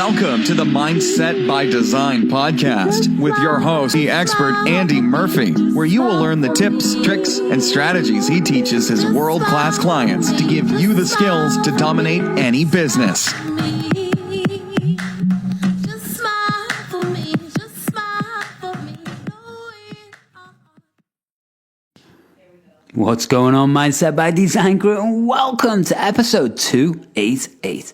Welcome to the Mindset by Design podcast with your host, the expert Andy Murphy, where you will learn the tips, tricks, and strategies he teaches his world-class clients to give you the skills to dominate any business. What's going on, Mindset by Design crew, and welcome to episode 288.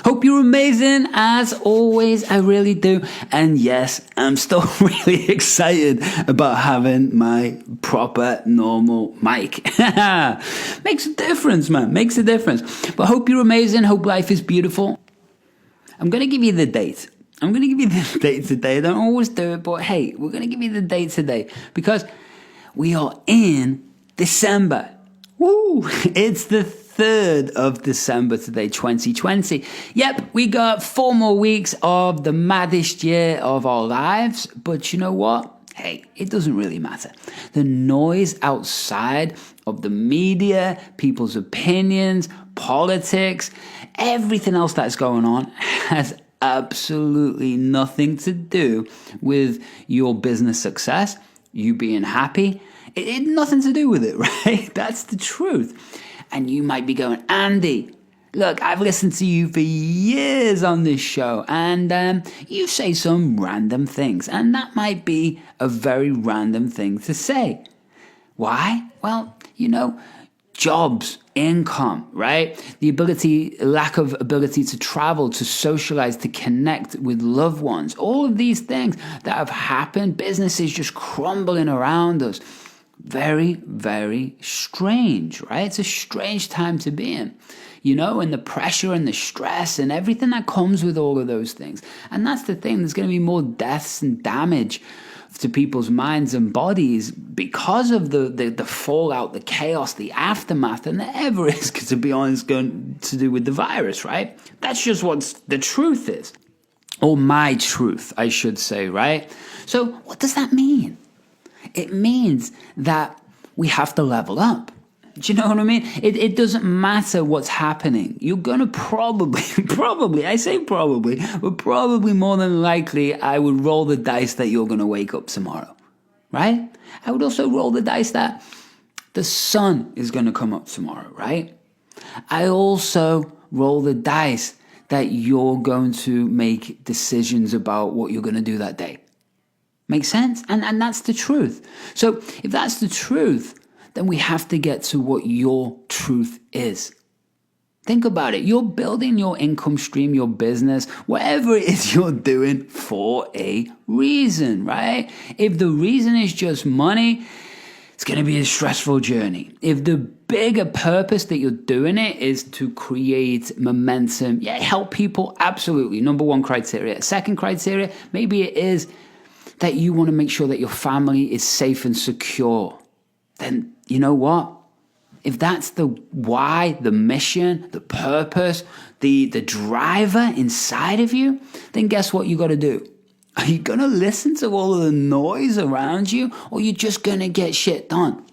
Hope you're amazing, as always, I really do. And yes, I'm still really excited about having my proper, normal mic. Makes a difference, man, makes a difference. But hope you're amazing, hope life is beautiful. I'm going to give you the date. I'm going to give you the date today. I don't always do it, but hey, we're going to give you the date today because we are in December. Woo! It's the 3rd of December today, 2020. Yep, we got 4 more weeks of the maddest year of our lives. But you know what? Hey, it doesn't really matter. The noise outside of the media, people's opinions, politics, everything else that's going on has absolutely nothing to do with your business success, you being happy. It had nothing to do with it, right? That's the truth. And you might be going, Andy, look, I've listened to you for years on this show, and you say some random things, and that might be a very random thing to say. Why? Well, jobs, income, right? Lack of ability to travel, to socialize, to connect with loved ones. All of these things that have happened, businesses just crumbling around us. Very, very strange, right? It's a strange time to be in, and the pressure and the stress and everything that comes with all of those things. And that's the thing, there's going to be more deaths and damage to people's minds and bodies because of the fallout, the chaos, the aftermath, than there ever is, to be honest, going to do with the virus, right? That's just what the truth is. Or my truth, I should say, right? So what does that mean? It means that we have to level up. Do you know what I mean? It doesn't matter what's happening. You're going to probably, I say probably, but probably more than likely, I would roll the dice that you're going to wake up tomorrow, right? I would also roll the dice that the sun is going to come up tomorrow, right? I also roll the dice that you're going to make decisions about what you're going to do that day. Make sense? And that's the truth. So if that's the truth, then we have to get to what your truth is. Think about it. You're building your income stream, your business, whatever it is you're doing for a reason, right? If the reason is just money, it's going to be a stressful journey. If the bigger purpose that you're doing it is to create momentum, help people, absolutely. Number 1 criteria. Second criteria, maybe it is that you want to make sure that your family is safe and secure. Then you know what? If that's the why, the mission, the purpose, the driver inside of you, then guess what you got to do? Are you going to listen to all of the noise around you, or you're just going to get shit done?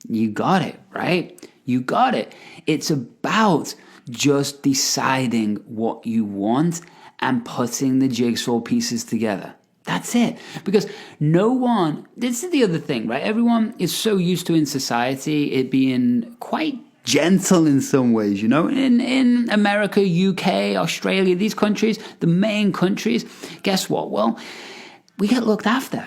You got it, right? You got it. It's about just deciding what you want and putting the jigsaw pieces together. That's it. Because this is the other thing, right? Everyone is so used to in society it being quite gentle in some ways, In America, UK, Australia, these countries, the main countries, guess what? Well, we get looked after.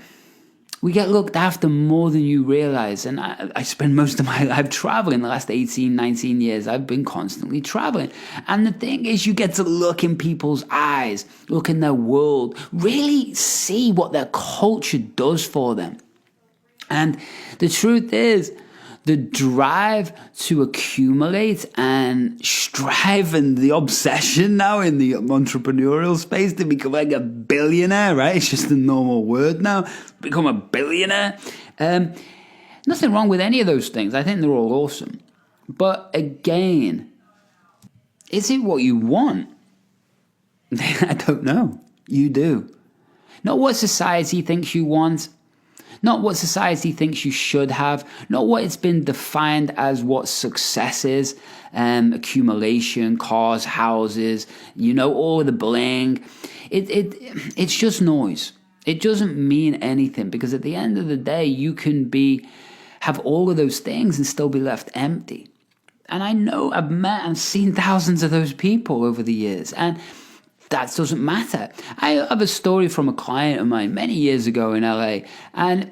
We get looked after more than you realize. And I spend most of my life traveling. The last 18, 19 years, I've been constantly traveling. And the thing is, you get to look in people's eyes, look in their world, really see what their culture does for them. And the truth is, the drive to accumulate and strive and the obsession now in the entrepreneurial space to become like a billionaire, right? It's just a normal word now. Become a billionaire. Nothing wrong with any of those things. I think they're all awesome. But again, is it what you want? I don't know. You do. Not what society thinks you want. Not what society thinks you should have, not what it's been defined as what success is, accumulation, cars, houses, all the bling. It's just noise. It doesn't mean anything, because at the end of the day, you can have all of those things and still be left empty. And I know I've met and seen thousands of those people over the years, and that doesn't matter. I have a story from a client of mine many years ago in LA, and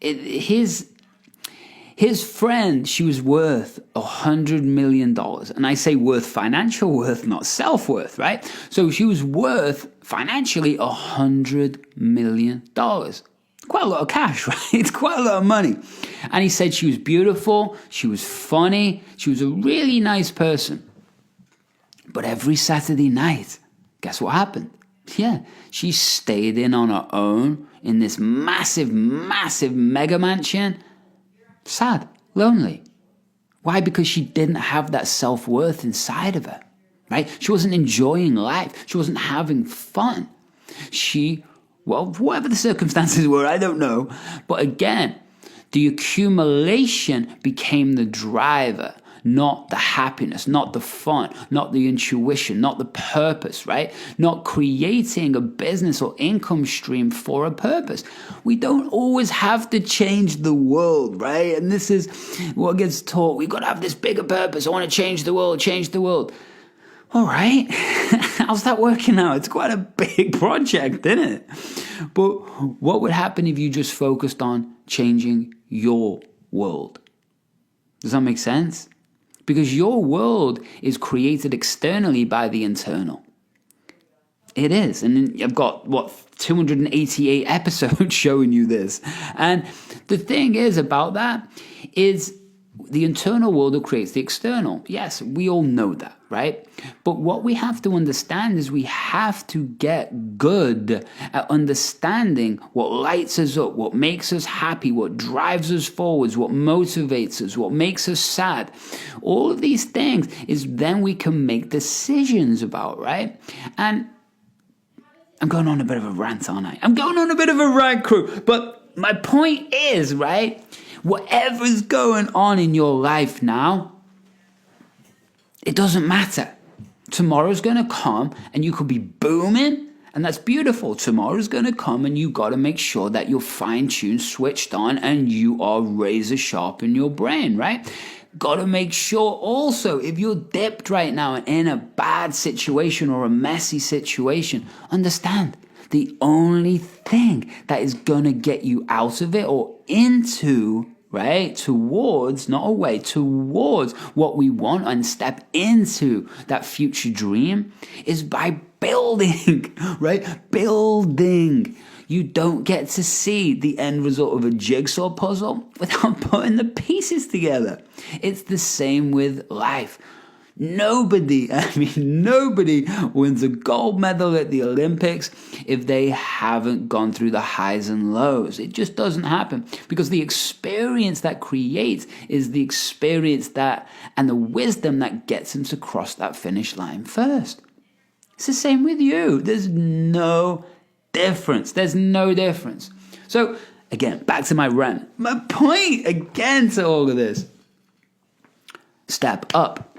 his friend, she was worth $100 million. And I say worth, financial worth, not self-worth, right? So she was worth financially $100 million. Quite a lot of cash, right? It's quite a lot of money. And he said she was beautiful, she was funny, she was a really nice person. But every Saturday night, guess what happened? Yeah, she stayed in on her own in this massive, massive mega mansion. Sad, lonely. Why? Because she didn't have that self-worth inside of her, right? She wasn't enjoying life. She wasn't having fun. Whatever the circumstances were, I don't know. But again, the accumulation became the driver, not the happiness, not the fun, not the intuition, not the purpose, right? Not creating a business or income stream for a purpose. We don't always have to change the world, right? And this is what gets taught. We've got to have this bigger purpose. I want to change the world, change the world. All right, how's that working out? It's quite a big project, isn't it? But what would happen if you just focused on changing your world? Does that make sense? Because your world is created externally by the internal. It is. And I've got, 288 episodes showing you this. And the thing is about that is the internal world creates the external. Yes, we all know that, right? But what we have to understand is we have to get good at understanding what lights us up, what makes us happy, what drives us forwards, what motivates us, what makes us sad. All of these things is then we can make decisions about, right? And I'm going on a bit of a rant, aren't I? I'm going on a bit of a rant, crew. But my point is, right? Whatever's going on in your life now, it doesn't matter. Tomorrow's going to come and you could be booming, and that's beautiful. Tomorrow's going to come and you got to make sure that you're fine-tuned, switched on, and you are razor sharp in your brain, right? Got to make sure also, if you're dipped right now in a bad situation or a messy situation, understand the only thing that is going to get you out of it or into, right, towards, not away, towards what we want and step into that future dream is by building, right? Building. You don't get to see the end result of a jigsaw puzzle without putting the pieces together. It's the same with life. Nobody wins a gold medal at the Olympics if they haven't gone through the highs and lows. It just doesn't happen, because the experience that creates is the experience that and the wisdom that gets them to cross that finish line first. It's the same with you. There's no difference. So again, back to my rant. My point again to all of this. Step up.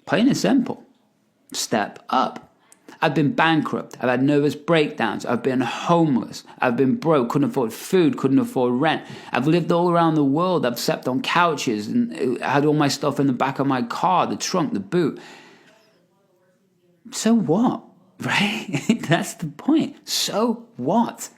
Plain and simple. Step up. I've been bankrupt. I've had nervous breakdowns. I've been homeless. I've been broke. Couldn't afford food. Couldn't afford rent. I've lived all around the world. I've slept on couches and had all my stuff in the back of my car, the trunk, the boot. So what? Right? That's the point. So what?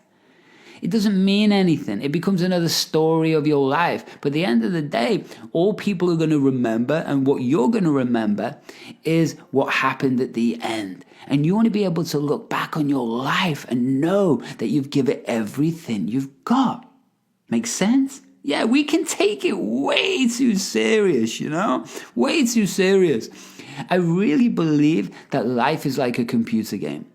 It doesn't mean anything. It becomes another story of your life. But at the end of the day, all people are going to remember, and what you're going to remember, is what happened at the end. And you want to be able to look back on your life and know that you've given everything you've got. Make sense? Yeah, we can take it way too serious, Way too serious. I really believe that life is like a computer game.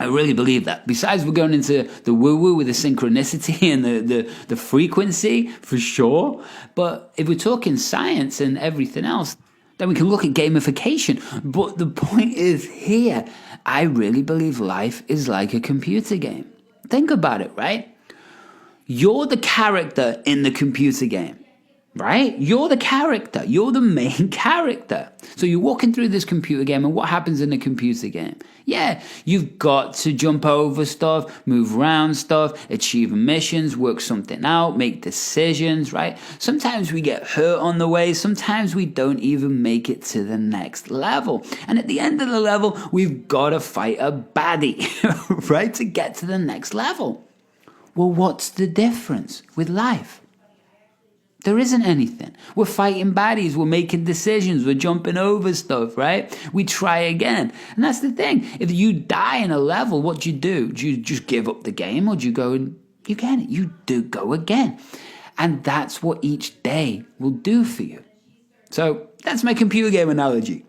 I really believe that. Besides, we're going into the woo-woo with the synchronicity and the frequency, for sure. But if we're talking science and everything else, then we can look at gamification. But the point is here, I really believe life is like a computer game. Think about it, right? you're the character in the computer game. Right? You're the character. You're the main character. So you're walking through this computer game, and what happens in the computer game? Yeah, you've got to jump over stuff, move around stuff, achieve missions, work something out, make decisions, right? Sometimes we get hurt on the way. Sometimes we don't even make it to the next level. And at the end of the level, we've got to fight a baddie, right? To get to the next level. Well, what's the difference with life? There isn't anything. We're fighting baddies. We're making decisions. We're jumping over stuff, right? We try again. And that's the thing. If you die in a level, what do you do? Do you just give up the game, or do you go and you get it? You do go again. And that's what each day will do for you. So that's my computer game analogy.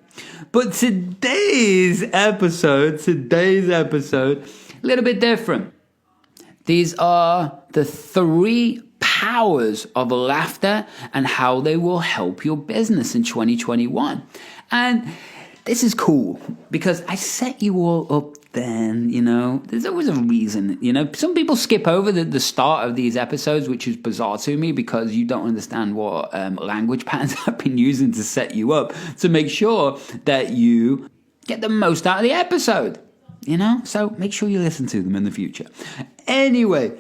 But today's episode, a little bit different. These are the 3 powers of laughter and how they will help your business in 2021. And this is cool because I set you all up then, there's always a reason, Some people skip over the start of these episodes, which is bizarre to me because you don't understand what language patterns I've been using to set you up to make sure that you get the most out of the episode, So make sure you listen to them in the future. Anyway,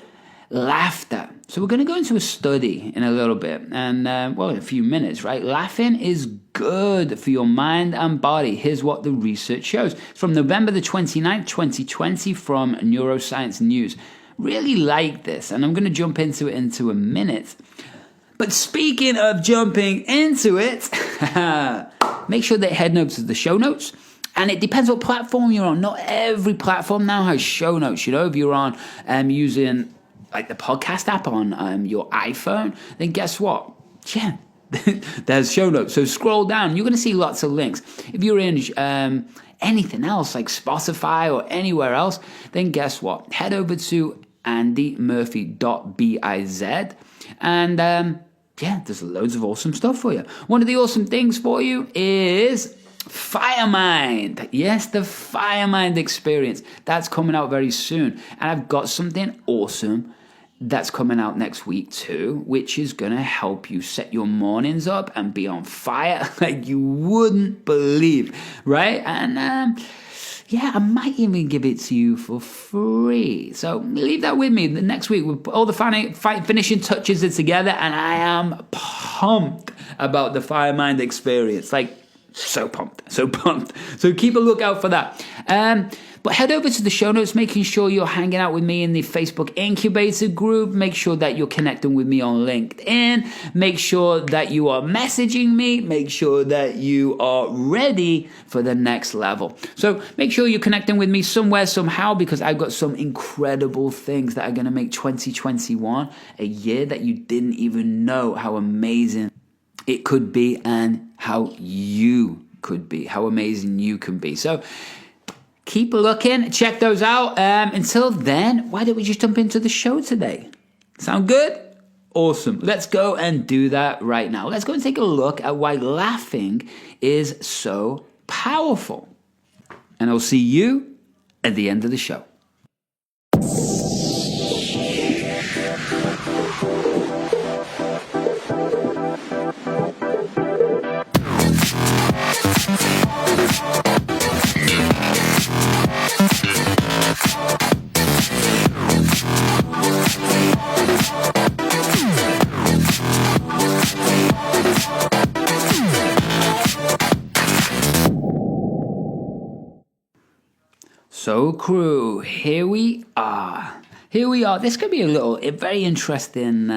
laughter. So we're going to go into a study in a little bit and, in a few minutes, right? Laughing is good for your mind and body. Here's what the research shows. It's from November the 29th, 2020 from Neuroscience News. Really like this, and I'm going to jump into it into a minute. But speaking of jumping into it, make sure that head notes is the show notes. And it depends what platform you're on. Not every platform now has show notes. If you're on using like the podcast app on your iPhone, then guess what? Yeah, there's show notes. So scroll down. You're going to see lots of links. If you're in anything else like Spotify or anywhere else, then guess what? Head over to andymurphy.biz and there's loads of awesome stuff for you. One of the awesome things for you is FireMind. Yes, the FireMind experience. That's coming out very soon. And I've got something awesome that's coming out next week too, which is going to help you set your mornings up and be on fire like you wouldn't believe, right? And I might even give it to you for free. So leave that with me. The next week, we'll put all the finishing touches are together, and I am pumped about the FireMind experience. So pumped. So keep a lookout for that. But head over to the show notes, making sure you're hanging out with me in the Facebook Incubator group. Make sure that you're connecting with me on LinkedIn. Make sure that you are messaging me. Make sure that you are ready for the next level. So make sure you're connecting with me somewhere, somehow, because I've got some incredible things that are going to make 2021 a year that you didn't even know how amazing it could be and how you could be, how amazing you can be. So keep looking, check those out. Until then, why don't we just jump into the show today? Sound good? Awesome. Let's go and do that right now. Let's go and take a look at why laughing is so powerful. And I'll see you at the end of the show. So crew, here we are. This could be a very interesting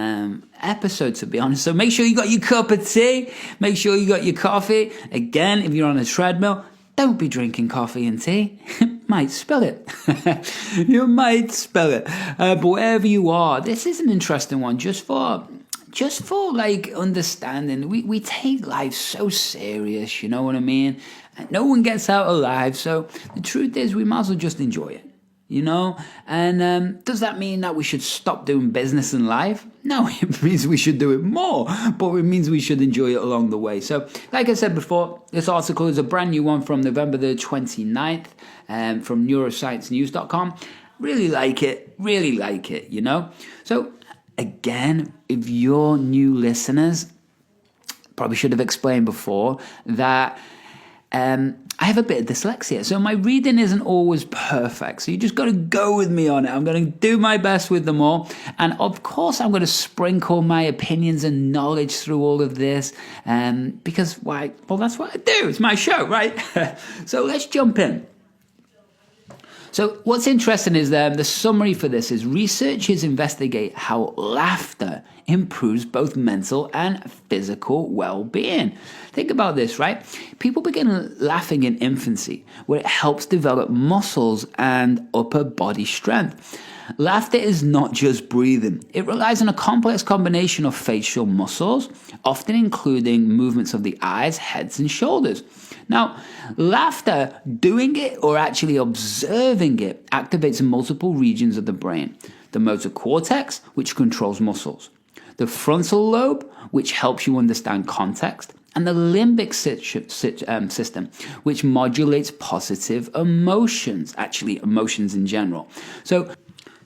episode, to be honest. So make sure you got your cup of tea. Make sure you got your coffee. Again, if you're on a treadmill, don't be drinking coffee and tea. Might spill it. You might spill it. But wherever you are, this is an interesting one. Just for understanding. We take life so serious, you know what I mean? And no one gets out alive. So the truth is, we might as well just enjoy it. And does that mean that we should stop doing business in life? No, it means we should do it more, but it means we should enjoy it along the way. So, like I said before, this article is a brand new one from November the 29th from neurosciencenews.com. Really like it, So again, if you're new listeners, probably should have explained before that I have a bit of dyslexia. So my reading isn't always perfect. So you just got to go with me on it. I'm going to do my best with them all. And of course, I'm going to sprinkle my opinions and knowledge through all of this. Because why? Well, that's what I do. It's my show, right? So let's jump in. So what's interesting is the summary for this is researchers investigate how laughter improves both mental and physical well-being. Think about this, right? People begin laughing in infancy, where it helps develop muscles and upper body strength. Laughter is not just breathing. It relies on a complex combination of facial muscles, often including movements of the eyes, heads, and shoulders. Now, laughter, doing it or actually observing it, activates multiple regions of the brain. The motor cortex, which controls muscles. The frontal lobe, which helps you understand context. And the limbic system, which modulates positive emotions, actually emotions in general. So,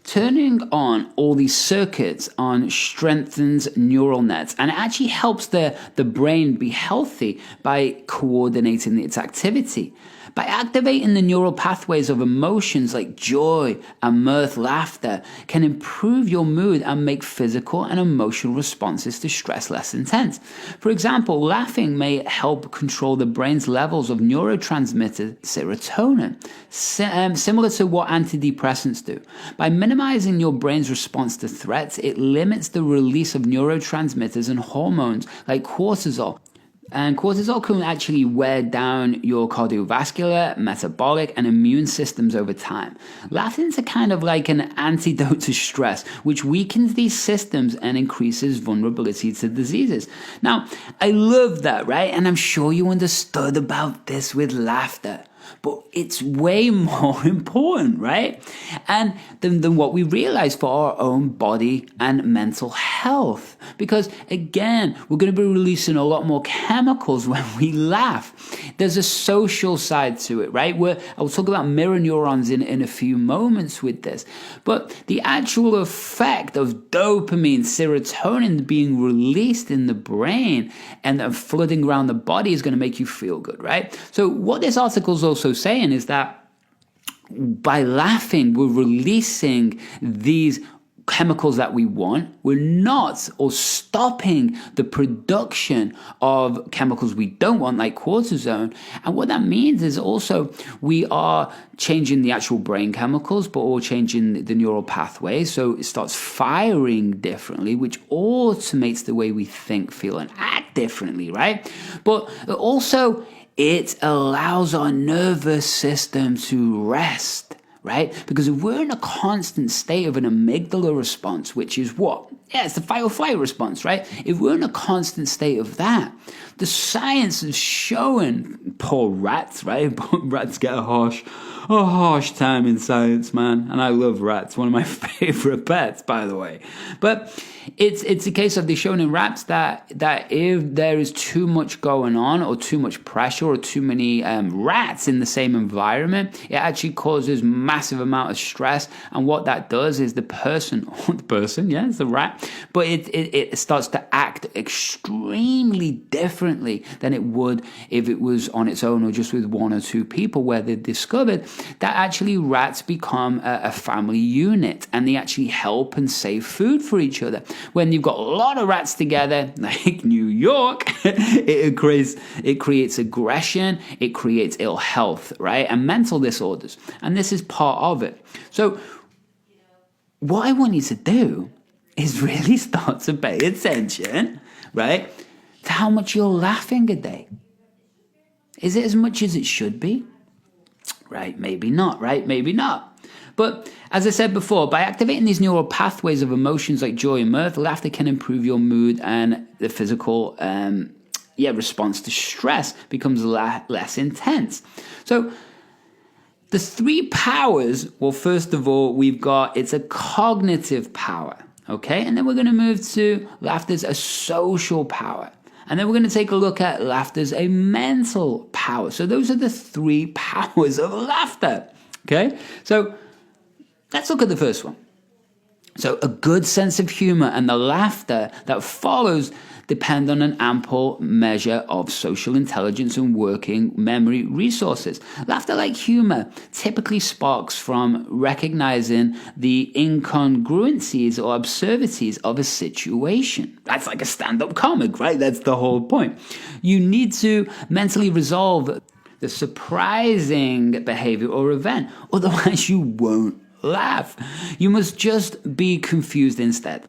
turning on all these circuits strengthens neural nets, and it actually helps the brain be healthy by coordinating its activity. By activating the neural pathways of emotions like joy and mirth, laughter can improve your mood and make physical and emotional responses to stress less intense. For example, laughing may help control the brain's levels of neurotransmitter serotonin, similar to what antidepressants do. By minimizing your brain's response to threats, it limits the release of neurotransmitters and hormones like cortisol. And cortisol can actually wear down your cardiovascular, metabolic, and immune systems over time. Laughing's a kind of like an antidote to stress, which weakens these systems and increases vulnerability to diseases. Now, I love that, right? And I'm sure you understood about this with laughter. But it's way more important, right? And than what we realize for our own body and mental health. Because again, we're going to be releasing a lot more chemicals when we laugh. There's a social side to it, right? I'll talk about mirror neurons in a few moments with this. But the actual effect of dopamine, serotonin being released in the brain and flooding around the body is going to make you feel good, right? So what this article is also saying is that by laughing, we're releasing these chemicals that we want. We're not or stopping the production of chemicals we don't want, like cortisone. And what that means is also we are changing the actual brain chemicals, but we're changing the neural pathways. So it starts firing differently, which automates the way we think, feel, and act differently, right? But also it allows our nervous system to rest, right? Because if we're in a constant state of an amygdala response, which is what? Yeah, it's the fight or flight response, right? If we're in a constant state of that, the science is showing, poor rats, right? Rats get a harsh time in science, man. And I love rats, one of my favorite pets, by the way. But it's a case of they're showing in rats that if there is too much going on or too much pressure or too many rats in the same environment, it actually causes massive amount of stress. And what that does is the rat, but it starts to act extremely differently than it would if it was on its own or just with one or two people, where they discovered that actually rats become a family unit and they actually help and save food for each other. When you've got a lot of rats together, like New York, it creates aggression, it creates ill health, right? And mental disorders. And this is part of it. So what I want you to do is really start to pay attention, right, to how much you're laughing a day. Is it as much as it should be? Right, maybe not, right? Maybe not. But as I said before, by activating these neural pathways of emotions like joy and mirth, laughter can improve your mood, and the physical response to stress becomes less intense. So the three powers, well, first of all, it's a cognitive power, okay? And then we're going to move to laughter's a social power. And then we're going to take a look at laughter's a mental power. So those are the three powers of laughter, okay? So let's look at the first one. So a good sense of humor and the laughter that follows depend on an ample measure of social intelligence and working memory resources. Laughter, like humor, typically sparks from recognizing the incongruencies or absurdities of a situation. That's like a stand-up comic, right? That's the whole point. You need to mentally resolve the surprising behavior or event, otherwise you won't laugh. You must just be confused instead.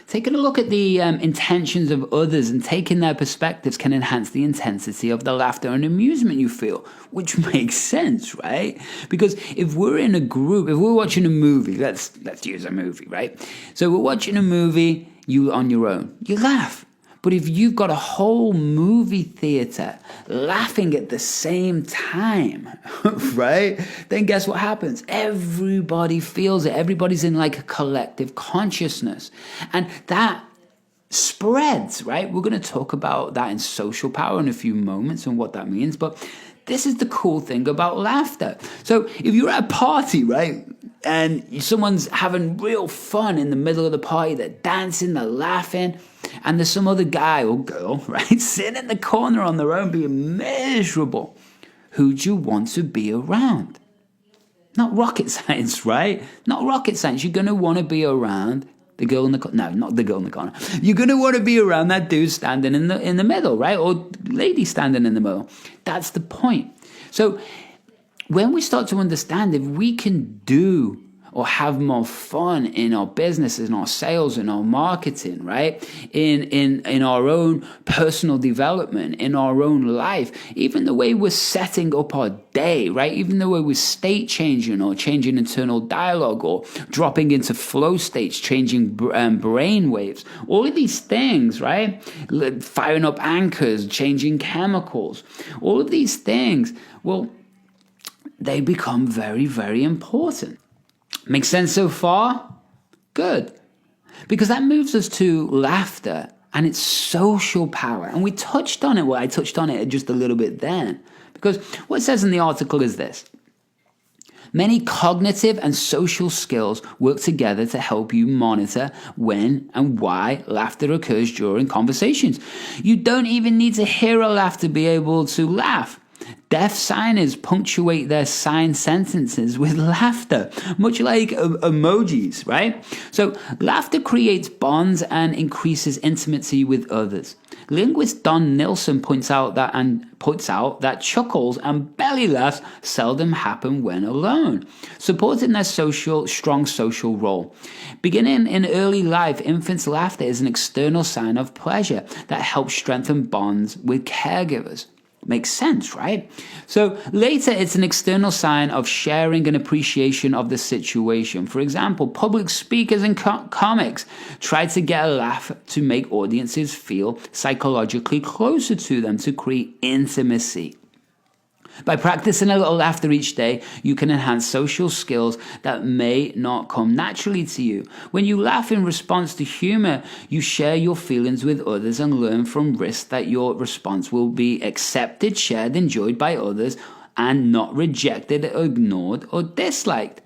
Taking a look at the intentions of others and taking their perspectives can enhance the intensity of the laughter and amusement you feel, which makes sense, right? Because if we're in a group, if we're watching a movie, let's use a movie, right? So we're watching a movie, you on your own, you laugh. But if you've got a whole movie theater laughing at the same time, right? Then guess what happens? Everybody feels it. Everybody's in like a collective consciousness. And that spreads, right? We're going to talk about that in social power in a few moments and what that means. But this is the cool thing about laughter. So if you're at a party, right? And someone's having real fun in the middle of the party, they're dancing, they're laughing, and there's some other guy or girl, right, sitting in the corner on their own being miserable. Who do you want to be around? Not rocket science, right? Not rocket science. You're going to want to be around the girl in the corner. No, not the girl in the corner. You're going to want to be around that dude standing in the middle, right? Or lady standing in the middle. That's the point. So when we start to understand if we can do or have more fun in our business, in our sales, in our marketing, right? In our own personal development, in our own life, even the way we're setting up our day, right? Even the way we're state changing or changing internal dialogue or dropping into flow states, changing brain waves, all of these things, right? Firing up anchors, changing chemicals, all of these things, well, they become very, very important. Make sense so far? Good. Because that moves us to laughter and its social power. And we touched on it. Well, I touched on it just a little bit then. Because what it says in the article is this. Many cognitive and social skills work together to help you monitor when and why laughter occurs during conversations. You don't even need to hear a laugh to be able to laugh. Deaf signers punctuate their signed sentences with laughter, much like emojis, right? So laughter creates bonds and increases intimacy with others. Linguist Don Nilsson points out that chuckles and belly laughs seldom happen when alone, supporting their strong social role. Beginning in early life, infants' laughter is an external sign of pleasure that helps strengthen bonds with caregivers. Makes sense, right? So later, it's an external sign of sharing and appreciation of the situation. For example, public speakers and comics try to get a laugh to make audiences feel psychologically closer to them to create intimacy. By practicing a little laughter each day, you can enhance social skills that may not come naturally to you. When you laugh in response to humor, you share your feelings with others and learn from risk that your response will be accepted, shared, enjoyed by others, and not rejected, ignored, or disliked.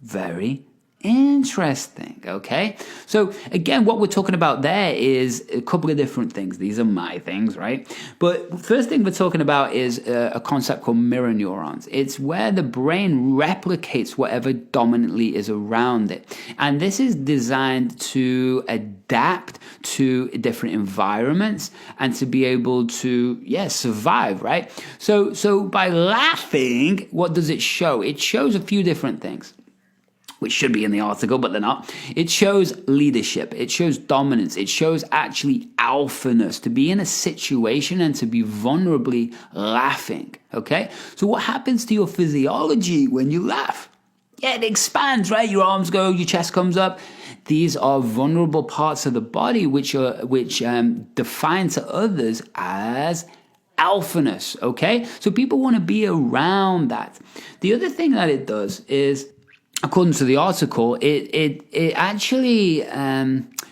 Very interesting, okay? So again, what we're talking about there is a couple of different things. These are my things, right? But first thing we're talking about is a concept called mirror neurons. It's where the brain replicates whatever dominantly is around it. And this is designed to adapt to different environments and to be able to, survive, right? So by laughing, what does it show? It shows a few different things, which should be in the article, but they're not. It shows leadership. It shows dominance. It shows actually alphaness, to be in a situation and to be vulnerably laughing, okay? So what happens to your physiology when you laugh? Yeah, it expands, right? Your arms go, your chest comes up. These are vulnerable parts of the body which define to others as alphaness, okay? So people want to be around that. The other thing that it does is, according to the article, it actually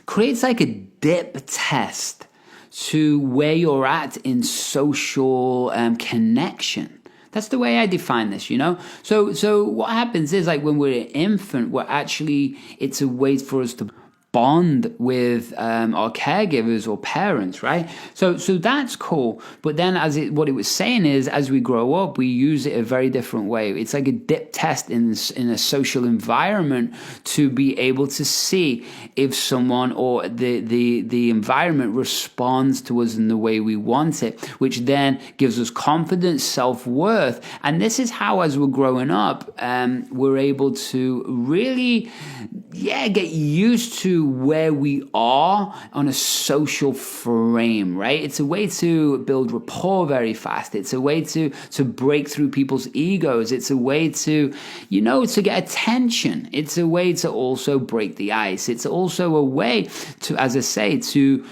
creates like a dip test to where you're at in social connection. That's the way I define this, you know? So what happens is, like, when we're an infant, it's a way for us to bond with our caregivers or parents, right? So that's cool. But then what it was saying is, as we grow up, we use it a very different way. It's like a dip test in a social environment to be able to see if someone or the environment responds to us in the way we want it, which then gives us confidence, self-worth. And this is how, as we're growing up, we're able to really, get used to where we are on a social frame, right? It's a way to build rapport very fast. It's a way to break through people's egos. It's a way to, to get attention. It's a way to also break the ice. It's also a way to, as I say, to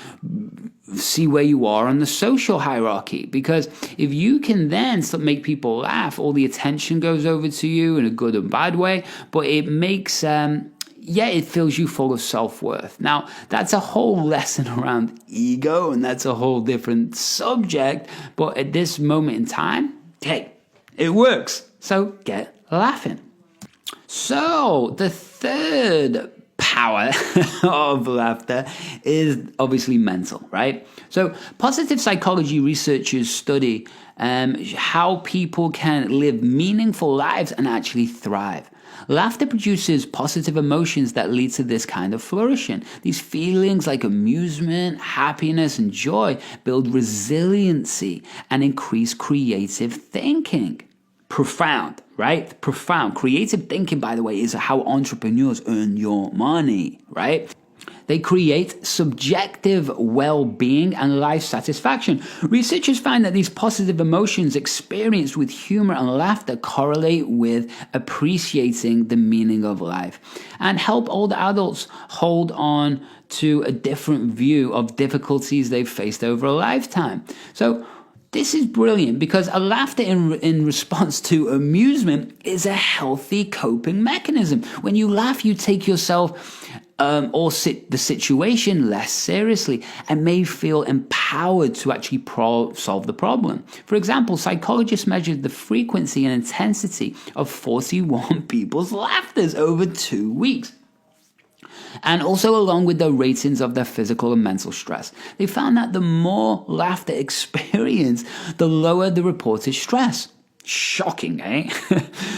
see where you are on the social hierarchy. Because if you can then make people laugh, all the attention goes over to you in a good and bad way, but it makes... it fills you full of self-worth. Now, that's a whole lesson around ego, and that's a whole different subject. But at this moment in time, hey, it works. So get laughing. So the third power of laughter is obviously mental, right? So positive psychology researchers study how people can live meaningful lives and actually thrive. Laughter produces positive emotions that lead to this kind of flourishing. These feelings like amusement, happiness, and joy build resiliency and increase creative thinking. Profound, right? Profound. Creative thinking, by the way, is how entrepreneurs earn your money, right? They create subjective well-being and life satisfaction. Researchers find that these positive emotions experienced with humor and laughter correlate with appreciating the meaning of life and help older adults hold on to a different view of difficulties they've faced over a lifetime. So this is brilliant because a laughter in response to amusement is a healthy coping mechanism. When you laugh, you take yourself the situation less seriously and may feel empowered to actually solve the problem. For example, psychologists measured the frequency and intensity of 41 people's laughters over 2 weeks. And also along with the ratings of their physical and mental stress. They found that the more laughter experienced, the lower the reported stress. Shocking, eh?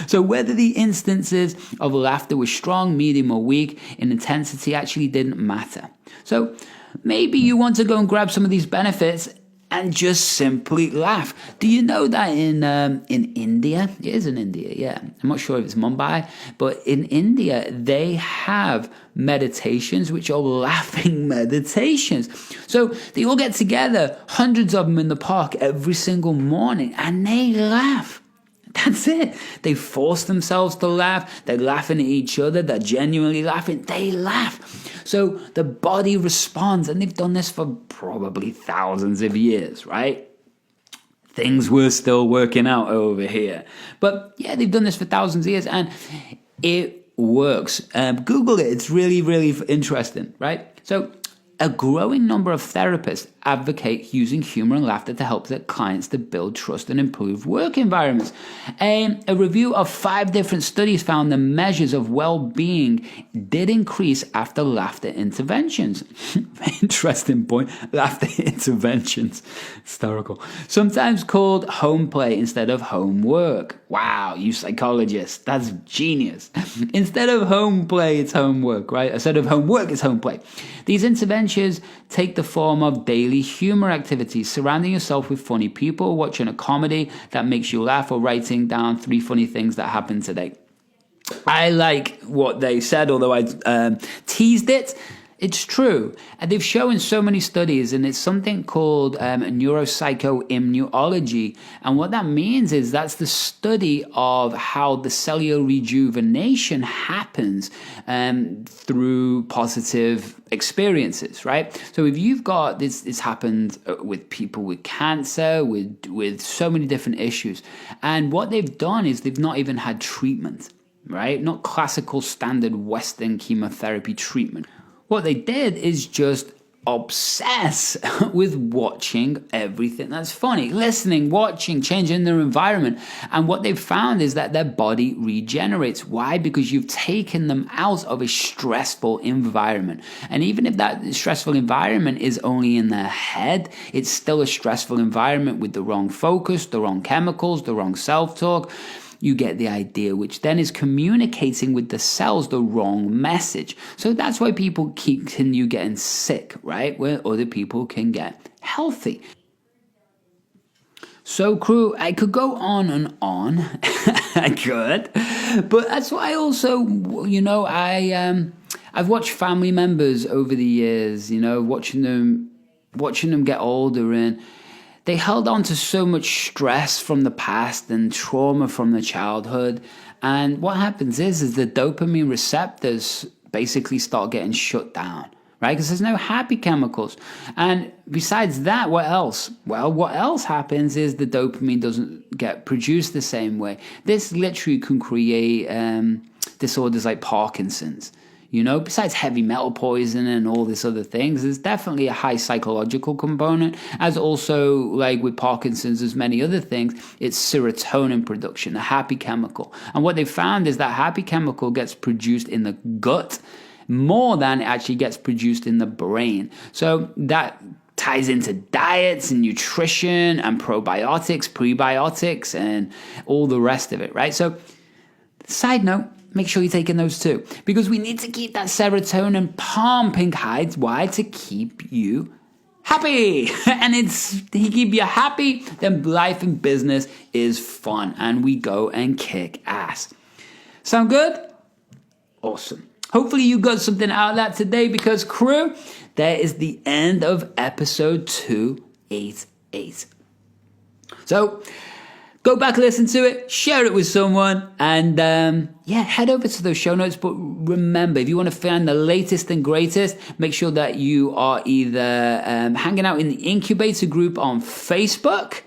So whether the instances of laughter were strong, medium, or weak in intensity actually didn't matter. So maybe you want to go and grab some of these benefits and just simply laugh. Do you know that in India, it is in India, yeah. I'm not sure if it's Mumbai, but in India, they have meditations which are laughing meditations. So they all get together, hundreds of them in the park every single morning, and they laugh. That's it. They force themselves to laugh. They're laughing at each other. They're genuinely laughing. They laugh. So the body responds, and they've done this for probably thousands of years, right? Things were still working out over here. But yeah, they've done this for thousands of years, and it works. Google it. It's really, really interesting, right? So a growing number of therapists advocate using humor and laughter to help their clients to build trust and improve work environments. A review of 5 different studies found the measures of well-being did increase after laughter interventions. Interesting point. Laughter interventions. Historical. Sometimes called home play instead of homework. Wow, you psychologists. That's genius. Instead of home play, it's homework, right? Instead of homework, it's home play. These interventions take the form of daily humor activities, surrounding yourself with funny people, watching a comedy that makes you laugh, or writing down 3 funny things that happened today. I like what they said, although I teased it. It's true. And they've shown so many studies, and it's something called neuropsychoimmunology. And what that means is that's the study of how the cellular rejuvenation happens through positive experiences, right? So if you've got this happened with people with cancer, with so many different issues. And what they've done is they've not even had treatment, right? Not classical standard Western chemotherapy treatment. What they did is just obsess with watching everything that's funny, listening, watching, changing their environment. And what they've found is that their body regenerates. Why? Because you've taken them out of a stressful environment. And even if that stressful environment is only in their head, it's still a stressful environment with the wrong focus, the wrong chemicals, the wrong self-talk. You get the idea, which then is communicating with the cells the wrong message. So that's why people continue getting sick, right? Where other people can get healthy. So crew, I could go on and on. I could. But that's why I also, I've watched family members over the years, watching them get older, and they held on to so much stress from the past and trauma from the childhood. And what happens is the dopamine receptors basically start getting shut down, right? Because there's no happy chemicals. And besides that, what else? Well, what else happens is the dopamine doesn't get produced the same way. This literally can create disorders like Parkinson's. Besides heavy metal poisoning and all these other things, there's definitely a high psychological component, as also like with Parkinson's, there's many other things. It's serotonin production, a happy chemical. And what they found is that happy chemical gets produced in the gut more than it actually gets produced in the brain. So that ties into diets and nutrition and probiotics, prebiotics, and all the rest of it, right? So side note, make sure you're taking those too, because we need to keep that serotonin pumping high. Why? To keep you happy. And to keep you happy, then life and business is fun, and we go and kick ass. Sound good? Awesome. Hopefully you got something out of that today, because crew, there is the end of episode 288. So go back, listen to it, share it with someone, and head over to those show notes. But remember, if you want to find the latest and greatest, make sure that you are either hanging out in the incubator group on Facebook,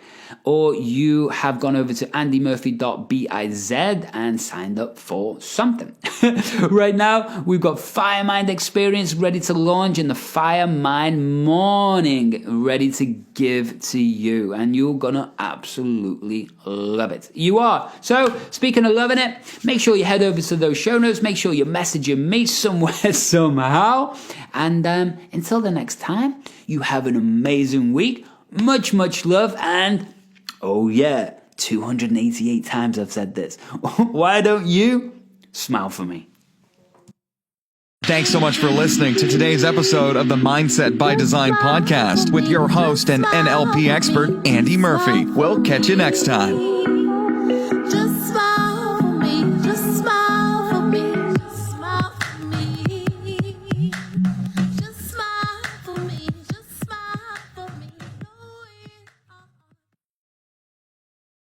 or you have gone over to andymurphy.biz and signed up for something. Right now, we've got FireMind experience ready to launch, and the FireMind morning ready to give to you. And you're going to absolutely love it. You are. So, speaking of loving it, make sure you head over to those show notes. Make sure you're messaging me somewhere, somehow. And until the next time, you have an amazing week. Much, much love, and oh yeah, 288 times I've said this. Why don't you smile for me? Thanks so much for listening to today's episode of the Mindset by Design podcast with your host and NLP expert, Andy Murphy. We'll catch you next time.